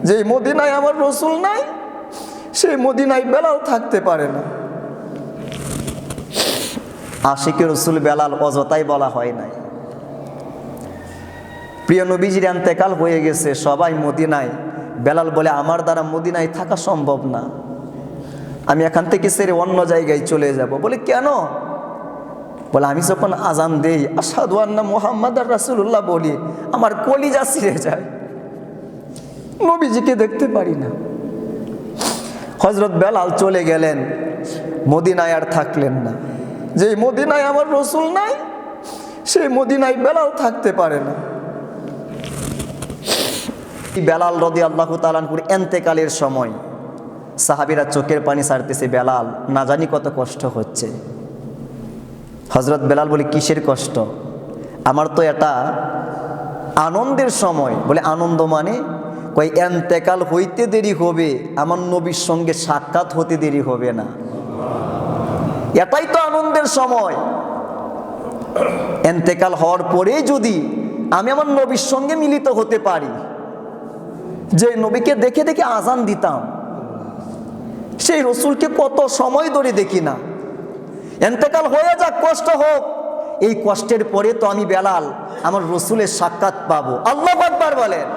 যে মদিনায় আমার রসুল নাই, সেই মদিনায় বেলাল থাকতে পারে না। আশিকে রসুল বেলাল অযথাই বলা হয় নাই। প্রিয় নবীজির ইন্তেকাল হয়ে গেছে, সবাই মদিনায়। বেলাল বলে আমার দ্বারা মদিনায় থাকা সম্ভব না, আমি এখান থেকে ছেড়ে অন্য জায়গায় চলে যাব। বলে কেন? বলে আমি যখন আজান দেই আশহাদু আন্না মুহাম্মাদার রাসূলুল্লাহ বলি, আমার কলিজা ছিঁড়ে যায়, নবীজিকে দেখতে পারি না। হযরত বেলাল চলে গেলেন, মদিনায় আর থাকলেন না। যে মদিনায় আমার রসুল নাই, সেই মদিনায় বেলাল থাকতে পারে না। বেলাল রাদিয়াল্লাহু তাআলা আনহুর ইন্তেকালের সময় সাহাবীরা চোখের পানি ছাড়তেছে, বেলাল না জানি কত কষ্ট হচ্ছে। হযরত বেলাল বলে কিসের কষ্ট? আমার তো এটা আনন্দের সময়। বলে আনন্দ মানে? কই ইন্তেকাল হইতে দেরি হবে, আমার নবীর সঙ্গে সাক্ষাৎ হতে দেরি হবে না, এটাই তো আনন্দের সময়। ইন্তেকাল হওয়ার পরে যদি আমি আমার নবীর সঙ্গে মিলিত হতে পারি, যে নবীকে দেখে দেখে আজান দিতাম, সেই রসুলকে কত সময় ধরে দেখি না। ইন্তেকাল হয়ে যাক, কষ্ট হোক, এই কষ্টের পরে তো আমি বেলাল আমার রসুলের সাক্ষাৎ পাবো। আল্লাহু আকবার বলেন।